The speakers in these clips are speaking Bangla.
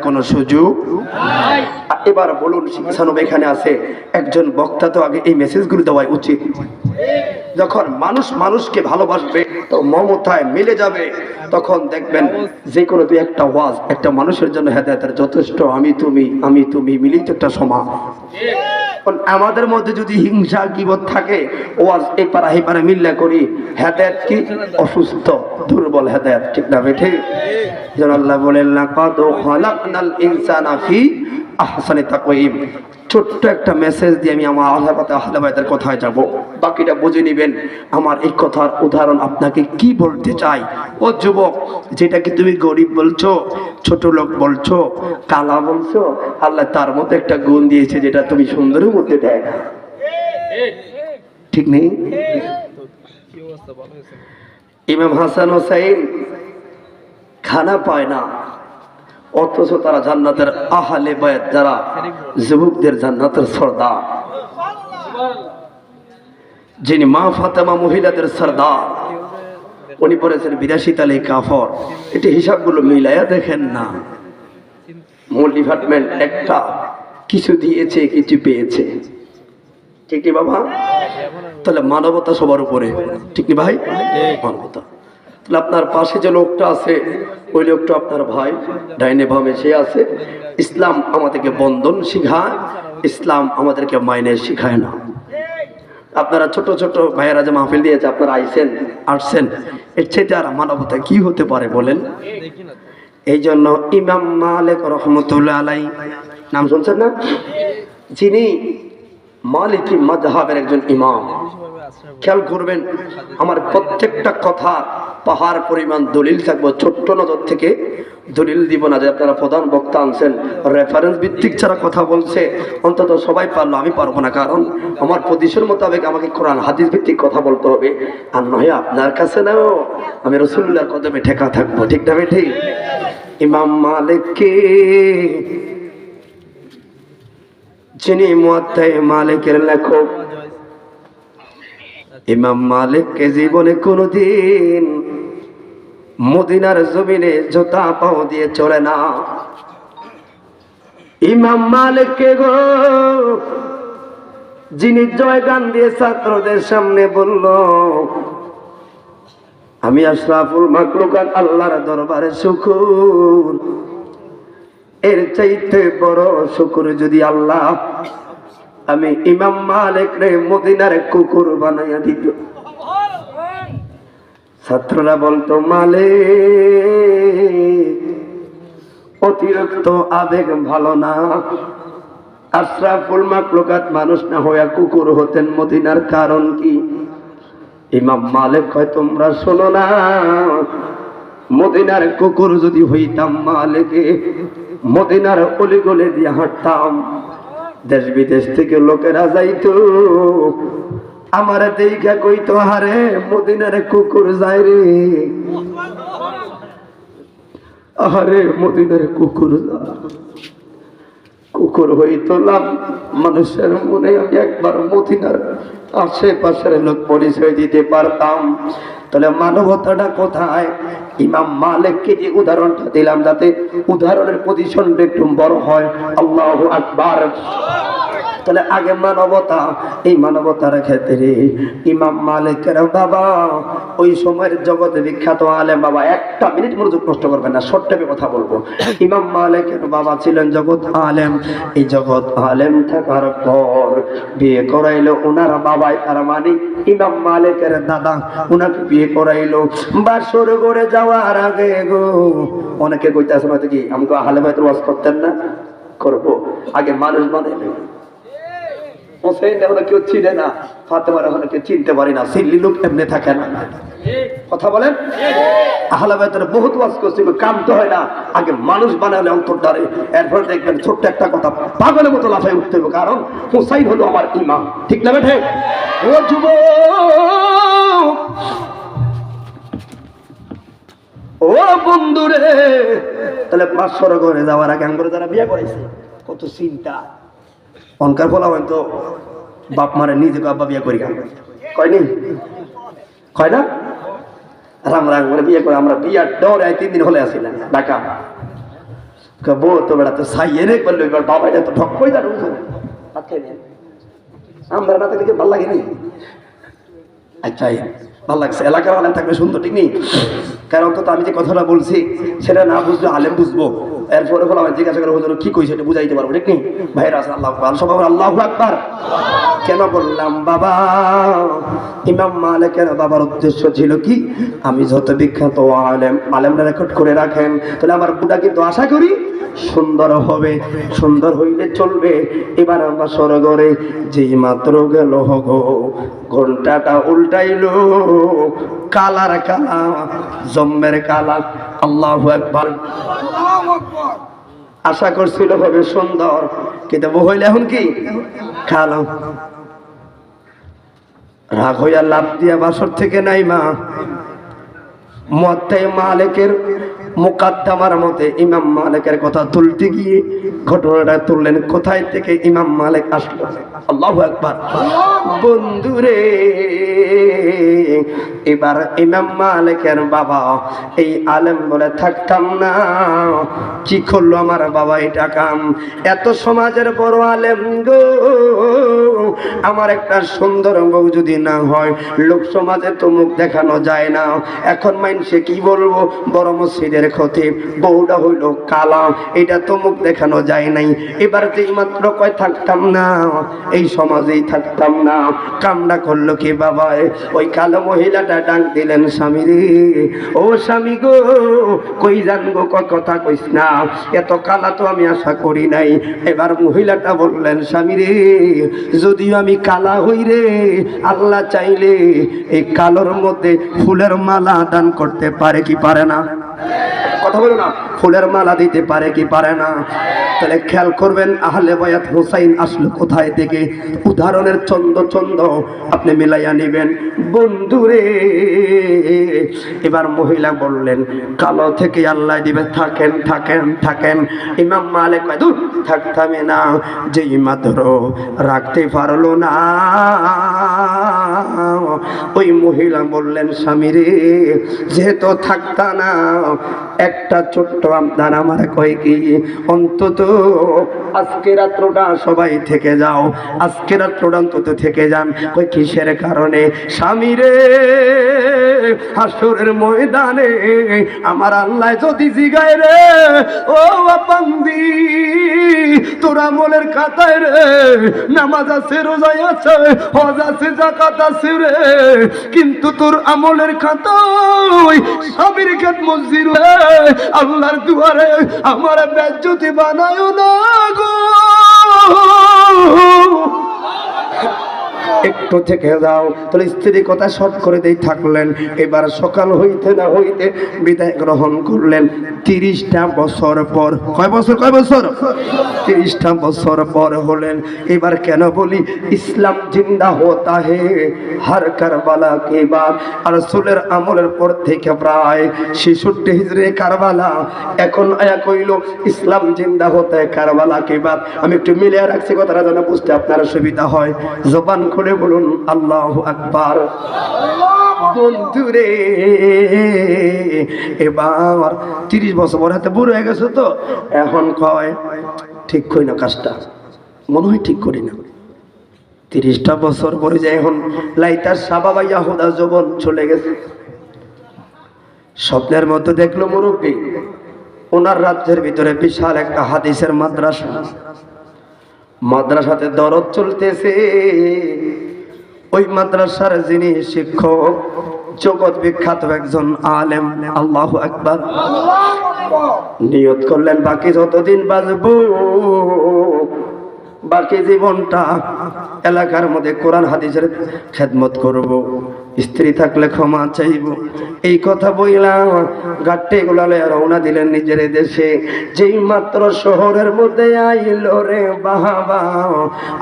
কোনো সুযোগ নাই। এবার বলুন শিক্ষানব এখানে আছে, একজন বক্তা তো আগে এই মেসেজগুলো দেওয়া উচিত। যখন মানুষ মানুষকে ভালোবাসবে তো মমতায় মিলে যাবে, তখন দেখবেন যে কোনো দুই একটা ওয়াজ একটা মানুষের জন্য হেদায়েতের যথেষ্ট। আমি তুমি মিলিত একটা সমাজ। আমাদের মধ্যে যদি হিংসা গীবত থাকে, ওয়াজ এই পারা এই পারা মিল্লা করি, হেদায়েত কি অসুস্থ দুর্বল হেদায়েত, ঠিক না বেঠে? যেন আল্লাহ বলেন লাকাদ খালাকনাল ইনসানা ফি আহসানি তাকওয়িম। ছোট্ট একটা মেসেজ দিয়ে আমি আমার আহলে বাইতের কথায় যাব, বাকিটা বুঝে নেবেন। আমার এই কথার উদাহরণ আপনাকে কি বলতে চাই। ও যুবক, যেটা কি তুমি গরিব বলছো, ছোট লোক বলছো, কালা বলছো, আল্লাহ তার মধ্যে একটা গুণ দিয়েছে যেটা তুমি সুন্দরের মধ্যে দেয় না, ঠিক নেই? ইমাম হাসান হোসাইন খানা পায় না, অথচ তারা জান্নাতের আহলে বায়াত, যারা যুবকদের জান্নাতের সর্দার, যিনি মা ফাতেমা মহিলাদের সর্দার, উনি পড়েছেন 82 তালে কাফর। এটি হিসাবগুলো মিলাইয়া দেখেন না, মূল ডিপার্টমেন্ট একটা, কিছু দিয়েছে কিছু পেয়েছে, ঠিক কি বাবা? তাহলে মানবতা সবার উপরে, ঠিক কি ভাই? মানবতা। তাহলে আপনার পাশে যে লোকটা আছে, ওই লোকটা আপনার ভাই, ডাইনে বামে সে আছে। ইসলাম আমাদেরকে বন্ধন শিখায়, ইসলাম আমাদেরকে মাইনে শিখায় না। আপনারা ছোট ছোট ভাইয়েরা যে মাহফিল দিয়েছে, আপনারা আসছেন, এর চাইতে আর মানবতা কি হতে পারে বলেন? এই জন্য ইমাম মালিক রহমতুল্লাহ আলাইহি, নাম শুনছেন না? যিনি মালিকি মাযহাবের একজন ইমাম। খেয়াল করবেন, আমার প্রত্যেকটা কথা পাহাড় পরিমাণ দলিল থাকবো, ছোট্ট নজর থেকে দলিল দিব না যে আপনারা প্রধান বক্তা আনছেন রেফারেন্স ভিত্তিক ছাড়া কথা বলছে, অন্তত সবাই পারলো, আমি পারবো না। কারণ আমার পজিশন মোতাবেক আমাকে কোরআন হাদিস ভিত্তিক কথা বলতে হবে, আর নয় আপনার কাছে নাও আমি রাসূলুল্লাহর কদমে ঠেকা থাকবো, ঠিক না ঠিক? ইমাম মালিককে, যিনি মুয়াত্তা মালিকের লেখক, ইমাম মালিককে জীবনে কোনোদিন মদিনার জমিনে জুতা পাও দিয়ে চলে না। ইমাম মালিককে গো, যিনি জয়গান দিয়ে ছাত্রদের সামনে বলল, আমি আশরাফুল মাখলুকাত আল্লাহর দরবারে শুকর, এর চাইতে বড় শুকর যদি আল্লাহ আমি ইমাম মালিক রে মদিনার কুকুর বানাইয়া দিত। ছাত্ররা বলতো, মালিক অতিরিক্ত আবেগ ভালো না, আশরাফুল মাখলুকাত মানুষ না হইয়া কুকুর হতেন মদিনার কারণ কি? ইমাম মালিক কয়, তোমরা শোনো না, মদিনার কুকুর যদি হইতাম মালিকে মদিনার অলিগলি দিয়ে হাঁটতাম, দেশ বিদেশ থেকে লোকেরা যাইতো, আমার দেখা কইতো, হারে মদিনার কুকুর যায় রে, আরে মদিনার কুকুর যায়। কুকুর হইতো লাভ মানুষের মনে আমি একবার মদিনার আশেপাশের লোক পরিচয় দিতে পারতাম। তাহলে মানবতাটা কোথায়? ইমাম মালিককে যে উদাহরণটা দিলাম, যাতে উদাহরণের পজিশনটা একটু বড় হয়। আল্লাহু আকবার। তাহলে আগে মানবতা, এই মানবতার ক্ষেত্রে ইমাম মালিকের বাবা, ওই সময়ের জগতে বিখ্যাত আলেম বাবা, একটা মিনিট মনোযোগ নষ্ট করবেন না, শর্ট টাইমে কথা বলবো। ইমাম মালিকের বাবা ছিলেন জগৎ আলেম। এই জগৎ আলেম থাকার পর বিয়ে করাইলো ওনার বাবাই, তার মানে ইমাম মালিকের দাদা ওনাকে বিয়ে করাইলো। বাসর করে যাওয়ার আগে গো, অনেকে কইতাছে হয়তো কি আমাকে আহলে বাইতের ওয়াজ করতেন না, করবো। আগে মানুষ বানাইলো, হোসেন এখন কেউ চিনে না, ফাতেমার এখন কেউ চিনতে পারি না, সিল্লি লোক এমনি থাকে না। কথা বলেন, আহলে বাইতের বহুত ওয়াজ করছি, কাম তো হয় না। আগে মানুষ বানালে অন্তরটারে, এরপর দেখবেন ছোট্ট একটা কথা পাগলের মতো লাফায় উঠতে হবে, কারণ হোসাইন হলো আমার ইমাম, ঠিক না বেঠে? ও যুবক, ও বন্ধুরে, তাহলে 500 ঘরে যাওয়ার আগে আঙ্গুরে যারা বিয়ে করেছে কত চিন্তা। অনকার বলা হয়তো বাপ মারে নিজেকে আব্বা বিয়ে করি, কয়নি কয় না? রাম রাম করে বিয়ে করে আমরা বিয়ার ডরে 3 দিন হলে আসিলাম ঢাকা। বউ তো বেড়াতে সাইয়ে রে করলো, এবার বাবা এটা তো ঠক করে জানো আমরা না থেকে ভালো লাগেনি। আচ্ছা ভালো লাগছে, এলাকার আলেম থাকবে সুন্দর, ঠিক নেই? কারণ তো আমি যে কথাটা বলছি সেটা না বুঝলে আলেম বুঝবো, এরপরে বলে আমার জিজ্ঞাসা করে হুজুর কি কইছে এটা বুঝাইতে পারবো, ঠিক নেই? ভাইরা আছে আল্লাহু আকবার, সবাই আল্লাহু আকবার। কেন বললাম বাবা? ইমাম মালিকের বাবার উদ্দেশ্য ছিল কি, আমি যত বিখ্যাত আলেমরা রেকর্ড করে রাখেন, তাহলে আমার বুড়া কিন্তু আশা করি সুন্দর হবে, সুন্দর হইলে চলবে। এবার আমরা সরগরে যেই মাত্র গেল গো, ঘন্টাটা উল্টাইলো, কালার কালা, জম্মের কালা। আল্লাহু আকবার। আশা করছিল হবে সুন্দর, কিন্তু হইলে এখন কি কালো। রাগ হইয়া লাভ দিয়া বাসর থেকে নাই মা মুয়াত্তা মালিকের মুকাদ্দামার মতে ইমাম মালিকের কথা তুলতে গিয়ে ঘটনাটা তুললেন। কোথায় থেকে ইমাম মালিক আসলো? আল্লাহু আকবার। বন্ধুরে, এবার ইমাম মালিকের বাবা এই আলেম বলে থাকতাম না, কি করলো আমার বাবা এটা কাম? এত সমাজের বড় আলেম গো, আমার একটা সুন্দর বউ যদি না হয়, লোক সমাজে তো মুখ দেখানো যায় না। এখন সে কি বলবো, বড় মসজিদের খতিব, বউটা হইল কালা, এটা তো মুখ দেখানো যায় নাই। এবার যে মাত্র কয় থাকতাম না, এই সমাজেই থাকতাম না, কামনা করলো কি বাবা? ওই কালো মহিলাটা ডাক দিলেন, স্বামী রে, ও স্বামী গো, কই জানবো কথা কইস না, এত কালা তো আমি আশা করি নাই। এবার মহিলাটা বললেন, স্বামী রে, যদিও আমি কালা হই রে, আল্লাহ চাইলে এই কালোর মধ্যে ফুলের মালা দান করতে পারে কি পারে না? কথা বলো না, ফুলের মালা দিতে পারে কি পারে না? তাহলে খেয়াল করবেন, আহলে বায়াত হুসাইন আসলো কোথায় থেকে? উদাহরণের চন্দ আপনি মিলাইয়া নেবেন বন্ধুরে। এবার মহিলা বললেন, কালো থেকে আল্লাহ দিবে, থাকেন থাকেন থাকেন। ইমাম মালিক দূর থাকতামে না, যেই মাত্র রাখতে পারলো না, ওই মহিলা বললেন, স্বামী রে, যেহেতু থাকতা না, একটা ছোট্ট আবদার আমার কয় কি, অন্তত আজকে রাত্রটা সবাই থেকে যাও, আজকে রাত্রটা অন্তত থেকে যান। কই কিসের কারণে? স্বামী রে, হাসরের ময়দানে আমার আল্লাহ যদি জিগায় রে, ও বান্দি, তোর আমলের খাতায় রে নামাজ আছে, রোজা আছে, হজ আছে, যাকাত আছে রে, কিন্তু তোর আমলের খাতায় স্বামীর খেত মসজিদ রে, আল্লাহর দুয়ারে আমার বেজ্জতি বানায়ো না গো, একটু থেকে যাও। তাহলে স্ত্রীর কথা শর্ট করে দিয়ে থাকলেন। এবার সকাল হইতে না হইতে বিদায় গ্রহণ করলেন। 30টা বছর পর, কয় বছর 30টা বছর পর হলেন। এবার কেন বলি, ইসলাম জিন্দা হতা হে হর কারবালা কে বাদ। আর রাসূলের আমলের পর থেকে প্রায় 66 হিজরি কারবালা, এখন আয়া কইল ইসলাম জিন্দা হতা হে কারবালা কে বাদ। আমি একটু মিলিয়ে রাখছি কথাটা যেন বুঝতে আপনার সুবিধা হয়। জবান খুলে বলুন আল্লাহু আকবার। বন্ধুরে, এবার 30 বছর পর হাতে বুড়ো হয়ে গেছে তো, এখন কয় ঠিক করি না, কাজটা মনে হয় ঠিক করি না। 30টা বছর পরে যে এখন লাইতার সাবাবা ইয়াহুদা যৌবন চলে গেছে। স্বপ্নের মধ্যে দেখলো মুরব্বী, ওনার রাজ্যের ভিতরে বিশাল একটা হাদিসের মাদ্রাসাতে দরদ চলতেছে। ওই মাদ্রাসার যিনি শিক্ষক, জগৎ বিখ্যাত একজন আলেম। আল্লাহু আকবার। নিয়ত করলেন, বাকি যতদিন বাঁচবো, বাকি জীবনটা এলাকার মধ্যে কোরআন হাদিসের খেদমত করব, স্ত্রী থাকলে ক্ষমা চাইব। এই কথা বইলাম গাট্টে গোলালে রওনা দিলেন নিজের দেশে। যেই মাত্র শহরের মধ্যে আইল রে বাবা,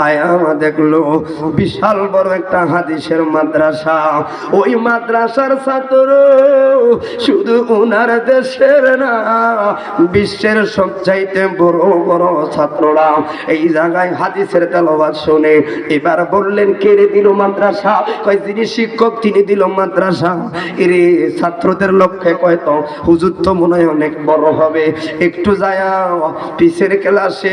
আয়া দেখলো বিশাল বড় একটা হাদিসের মাদ্রাসা। ওই মাদ্রাসার ছাত্র শুধু ওনার দেশের না, বিশ্বের সবচাইতে বড় বড় ছাত্ররা এই জায়গায় যায় হাদিসের তেলাওয়াত শুনে। এবার বললেন কে রে দিল মাদ্রাসা? কয় যিনি শিক্ষক তিনি দিল মাদ্রাসা। এরে ছাত্রদের লক্ষ্যে কয় তো হুজুর তো মনে হয় অনেক বড় হবে, একটু যায় পিছের ক্লাসে